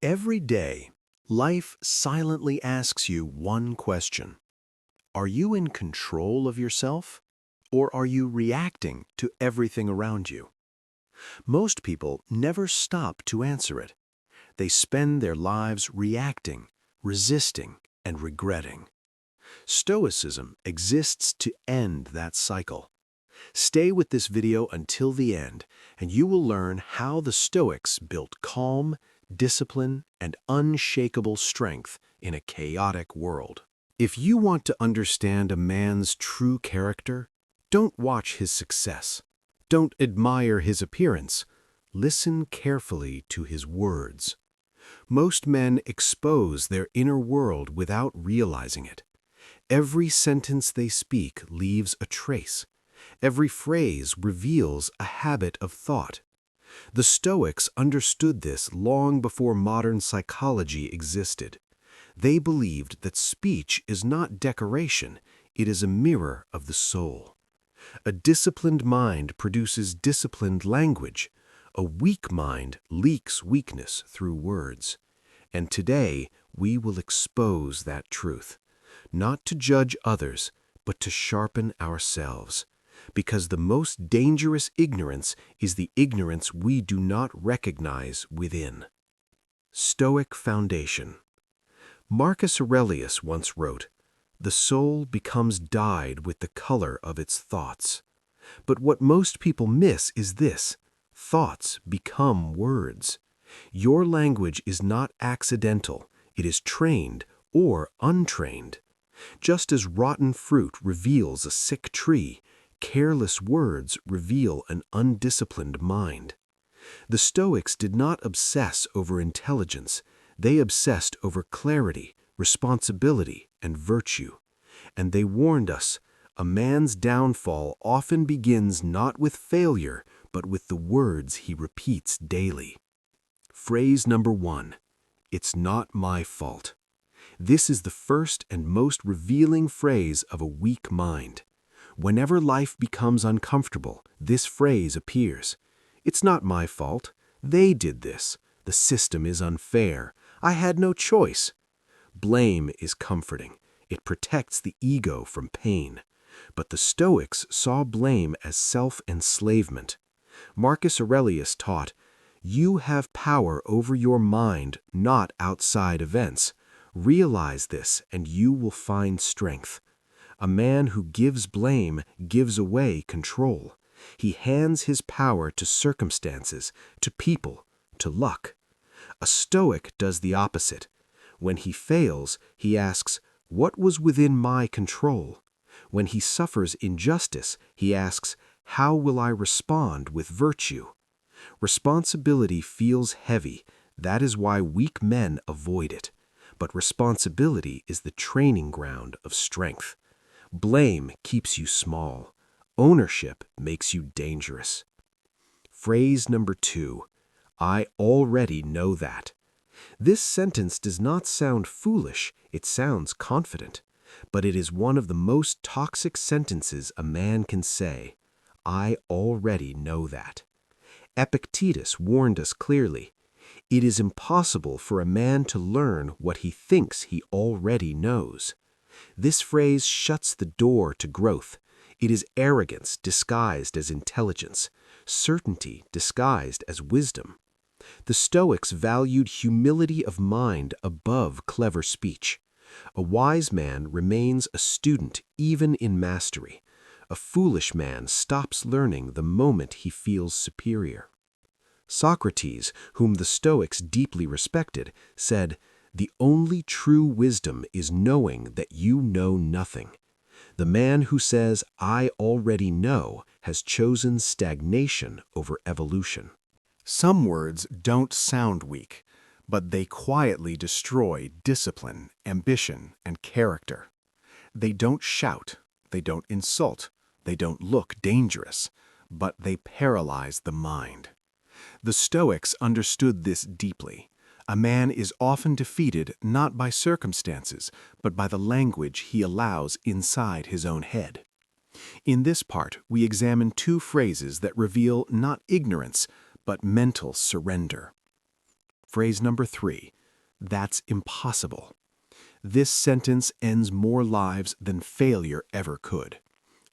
Every day, life silently asks you one question. Are you in control of yourself? Or are you reacting to everything around you? Most people never stop to answer it. They spend their lives reacting, resisting, and regretting. Stoicism exists to end that cycle. Stay with this video until the end, and you will learn how the Stoics built calm, discipline, and unshakable strength in a chaotic world. If you want to understand a man's true character, don't watch his success. Don't admire his appearance. Listen carefully to his words. Most men expose their inner world without realizing it. Every sentence they speak leaves a trace. Every phrase reveals a habit of thought. The Stoics understood this long before modern psychology existed. They believed that speech is not decoration, it is a mirror of the soul. A disciplined mind produces disciplined language. A weak mind leaks weakness through words. And today, we will expose that truth, not to judge others, but to sharpen ourselves. Because the most dangerous ignorance is the ignorance we do not recognize within. Stoic Foundation. Marcus Aurelius once wrote, "The soul becomes dyed with the color of its thoughts." But what most people miss is this: thoughts become words. Your language is not accidental, it is trained or untrained. Just as rotten fruit reveals a sick tree, careless words reveal an undisciplined mind. The Stoics did not obsess over intelligence, they obsessed over clarity, responsibility, and virtue. And they warned us, a man's downfall often begins not with failure, but with the words he repeats daily. Phrase number 1, "It's not my fault." This is the first and most revealing phrase of a weak mind. Whenever life becomes uncomfortable, this phrase appears. It's not my fault. They did this. The system is unfair. I had no choice. Blame is comforting. It protects the ego from pain. But the Stoics saw blame as self-enslavement. Marcus Aurelius taught, "You have power over your mind, not outside events. Realize this, and you will find strength." A man who gives blame gives away control. He hands his power to circumstances, to people, to luck. A Stoic does the opposite. When he fails, he asks, "What was within my control?" When he suffers injustice, he asks, "How will I respond with virtue?" Responsibility feels heavy. That is why weak men avoid it. But responsibility is the training ground of strength. Blame keeps you small. Ownership makes you dangerous. Phrase number 2, "I already know that." This sentence does not sound foolish, it sounds confident. But it is one of the most toxic sentences a man can say. I already know that. Epictetus warned us clearly. It is impossible for a man to learn what he thinks he already knows. This phrase shuts the door to growth. It is arrogance disguised as intelligence, certainty disguised as wisdom. The Stoics valued humility of mind above clever speech. A wise man remains a student even in mastery. A foolish man stops learning the moment he feels superior. Socrates, whom the Stoics deeply respected, said, "The only true wisdom is knowing that you know nothing." The man who says, "I already know," has chosen stagnation over evolution. Some words don't sound weak, but they quietly destroy discipline, ambition, and character. They don't shout, they don't insult, they don't look dangerous, but they paralyze the mind. The Stoics understood this deeply. A man is often defeated not by circumstances, but by the language he allows inside his own head. In this part, we examine 2 phrases that reveal not ignorance, but mental surrender. Phrase number 3. That's impossible. This sentence ends more lives than failure ever could.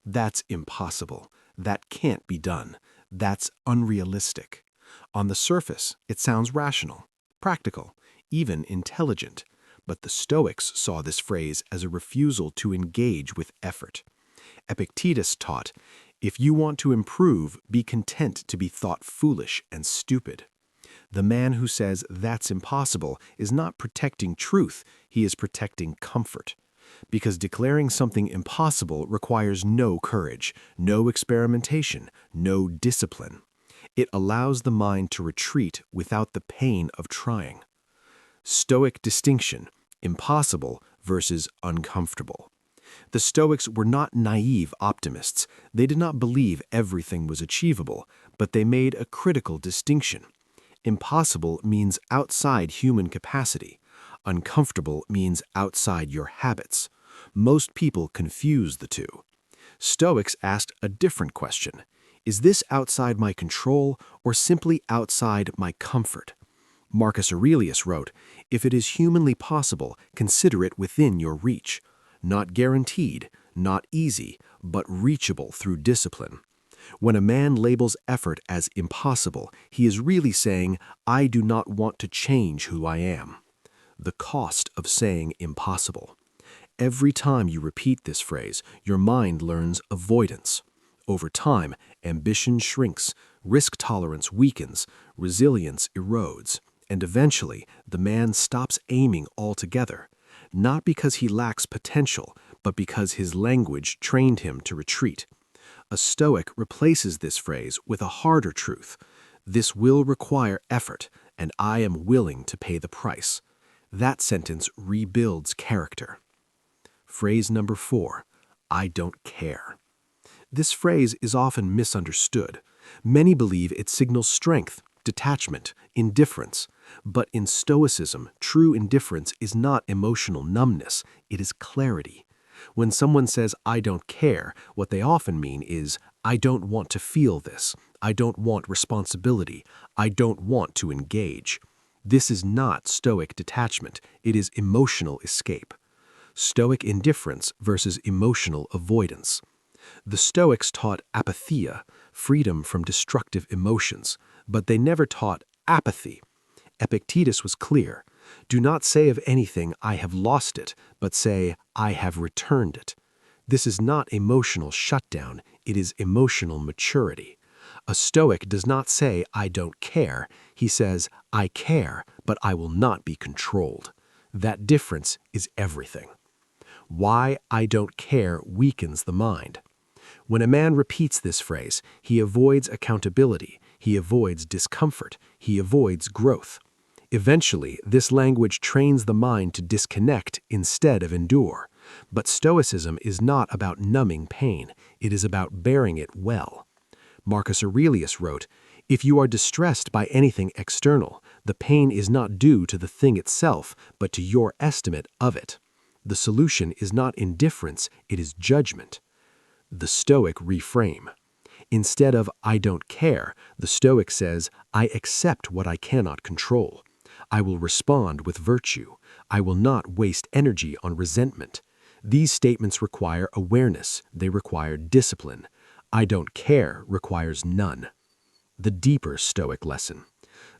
That's impossible. That can't be done. That's unrealistic. On the surface, it sounds rational, practical, even intelligent. But the Stoics saw this phrase as a refusal to engage with effort. Epictetus taught, if you want to improve, be content to be thought foolish and stupid. The man who says that's impossible is not protecting truth, he is protecting comfort. Because declaring something impossible requires no courage, no experimentation, no discipline. It allows the mind to retreat without the pain of trying. Stoic distinction, impossible versus uncomfortable. The Stoics were not naive optimists. They did not believe everything was achievable, but they made a critical distinction. Impossible means outside human capacity. Uncomfortable means outside your habits. Most people confuse the two. Stoics asked a different question. Is this outside my control or simply outside my comfort? Marcus Aurelius wrote, if it is humanly possible, consider it within your reach. Not guaranteed, not easy, but reachable through discipline. When a man labels effort as impossible, he is really saying, I do not want to change who I am. The cost of saying impossible. Every time you repeat this phrase, your mind learns avoidance. Over time, ambition shrinks, risk tolerance weakens, resilience erodes, and eventually the man stops aiming altogether, not because he lacks potential, but because his language trained him to retreat. A Stoic replaces this phrase with a harder truth. This will require effort, and I am willing to pay the price. That sentence rebuilds character. Phrase number 4, I don't care. This phrase is often misunderstood. Many believe it signals strength, detachment, indifference. But in Stoicism, true indifference is not emotional numbness, it is clarity. When someone says, I don't care, what they often mean is, I don't want to feel this. I don't want responsibility. I don't want to engage. This is not Stoic detachment. It is emotional escape. Stoic indifference versus emotional avoidance. The Stoics taught apatheia, freedom from destructive emotions, but they never taught apathy. Epictetus was clear. Do not say of anything, I have lost it, but say, I have returned it. This is not emotional shutdown, it is emotional maturity. A Stoic does not say, I don't care. He says, I care, but I will not be controlled. That difference is everything. Why I don't care weakens the mind. When a man repeats this phrase, he avoids accountability, he avoids discomfort, he avoids growth. Eventually, this language trains the mind to disconnect instead of endure. But Stoicism is not about numbing pain, it is about bearing it well. Marcus Aurelius wrote, if you are distressed by anything external, the pain is not due to the thing itself, but to your estimate of it. The solution is not indifference, it is judgment. The Stoic reframe. Instead of I don't care, the Stoic says, I accept what I cannot control. I will respond with virtue. I will not waste energy on resentment. These statements require awareness. They require discipline. I don't care requires none. The deeper Stoic lesson.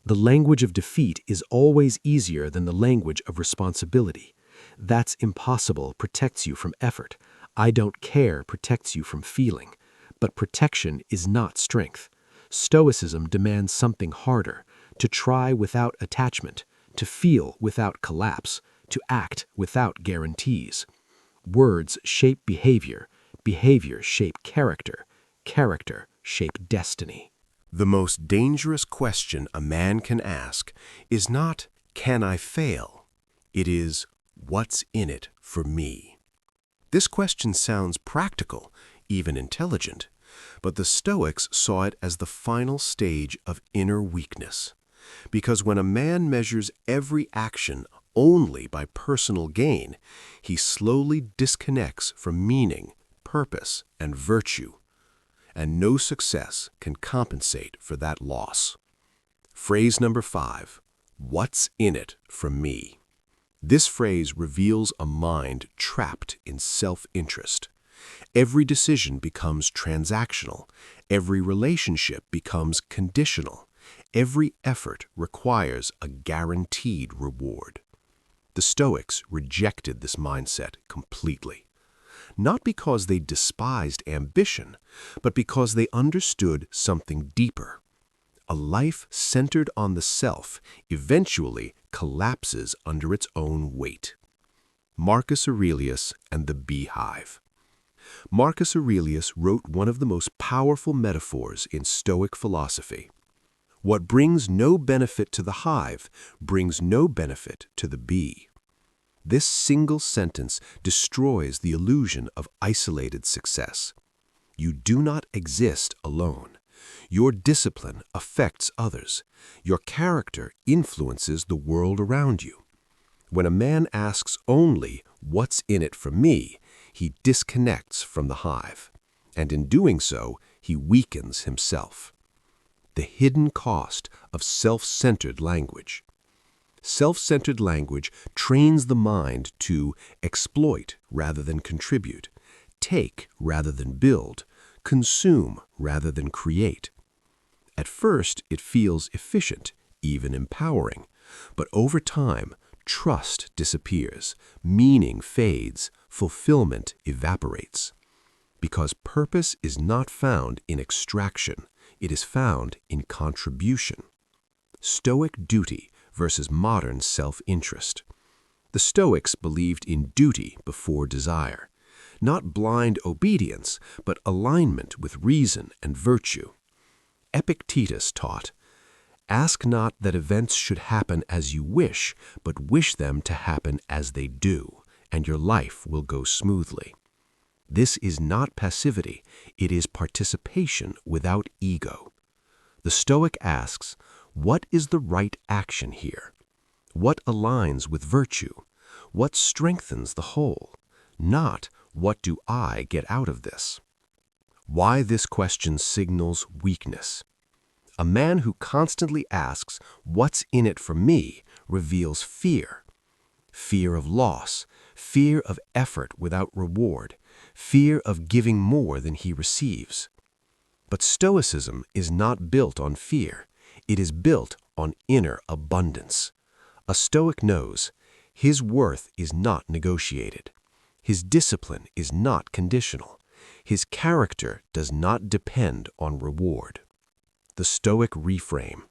The language of defeat is always easier than the language of responsibility. That's impossible protects you from effort. I don't care protects you from feeling. But protection is not strength. Stoicism demands something harder, to try without attachment, to feel without collapse, to act without guarantees. Words shape behavior, behavior shape character, character shape destiny. The most dangerous question a man can ask is not, can I fail? It is, what's in it for me? This question sounds practical, even intelligent, but the Stoics saw it as the final stage of inner weakness. Because when a man measures every action only by personal gain, he slowly disconnects from meaning, purpose, and virtue. And no success can compensate for that loss. Phrase number 5, What's in it for me? This phrase reveals a mind trapped in self-interest. Every decision becomes transactional. Every relationship becomes conditional. Every effort requires a guaranteed reward. The Stoics rejected this mindset completely. Not because they despised ambition, but because they understood something deeper. A life centered on the self eventually collapses under its own weight. Marcus Aurelius and the beehive. Marcus Aurelius wrote one of the most powerful metaphors in Stoic philosophy. What brings no benefit to the hive brings no benefit to the bee. This single sentence destroys the illusion of isolated success. You do not exist alone. Your discipline affects others. Your character influences the world around you. When a man asks only, "What's in it for me?" he disconnects from the hive, and in doing so, he weakens himself. The hidden cost of self-centered language. Self-centered language trains the mind to exploit rather than contribute, take rather than build, consume rather than create. At first, it feels efficient, even empowering, but over time, trust disappears, meaning fades, fulfillment evaporates. Because purpose is not found in extraction, it is found in contribution. Stoic duty versus modern self-interest. The Stoics believed in duty before desire, not blind obedience, but alignment with reason and virtue. Epictetus taught, "Ask not that events should happen as you wish, but wish them to happen as they do, and your life will go smoothly." This is not passivity, it is participation without ego. The Stoic asks, what is the right action here? What aligns with virtue? What strengthens the whole? Not, what do I get out of this? Why this question signals weakness. A man who constantly asks, "What's in it for me?" reveals fear. Fear of loss, fear of effort without reward, fear of giving more than he receives. But Stoicism is not built on fear. It is built on inner abundance. A Stoic knows his worth is not negotiated. His discipline is not conditional. His character does not depend on reward. The Stoic reframe.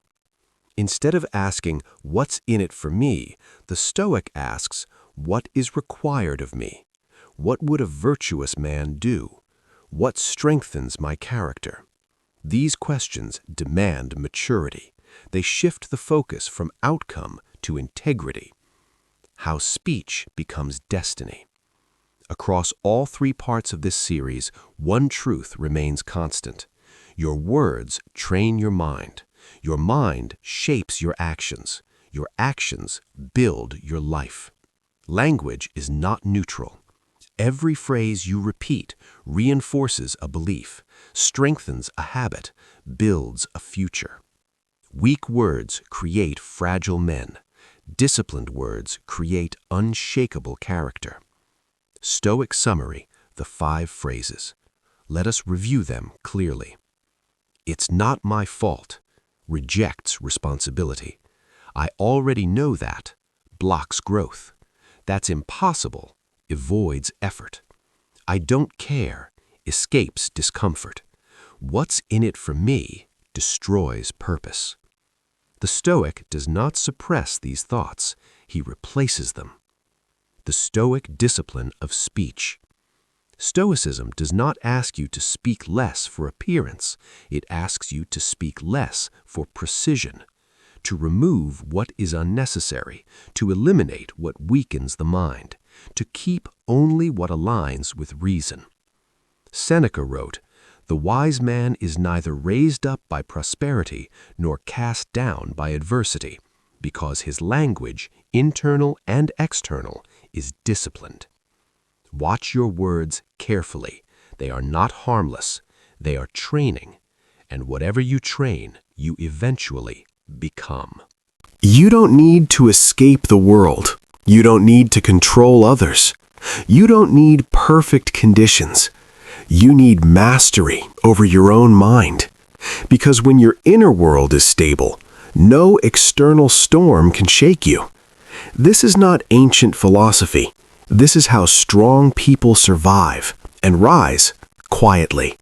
Instead of asking, "What's in it for me?" the Stoic asks, "What is required of me? What would a virtuous man do? What strengthens my character?" These questions demand maturity. They shift the focus from outcome to integrity. How speech becomes destiny. Across all three parts of this series, one truth remains constant. Your words train your mind. Your mind shapes your actions. Your actions build your life. Language is not neutral. Every phrase you repeat reinforces a belief, strengthens a habit, builds a future. Weak words create fragile men. Disciplined words create unshakable character. Stoic summary, the 5 phrases. Let us review them clearly. "It's not my fault," rejects responsibility. "I already know that," blocks growth. "That's impossible," avoids effort. "I don't care," escapes discomfort. "What's in it for me?" destroys purpose. The Stoic does not suppress these thoughts, he replaces them. The Stoic discipline of speech. Stoicism does not ask you to speak less for appearance, it asks you to speak less for precision, to remove what is unnecessary, to eliminate what weakens the mind, to keep only what aligns with reason. Seneca wrote, "The wise man is neither raised up by prosperity nor cast down by adversity, because his language, internal and external, is disciplined." Watch your words carefully. They are not harmless. They are training. And whatever you train, you eventually become. You don't need to escape the world. You don't need to control others. You don't need perfect conditions. You need mastery over your own mind. Because when your inner world is stable, no external storm can shake you. This is not ancient philosophy. This is how strong people survive and rise quietly.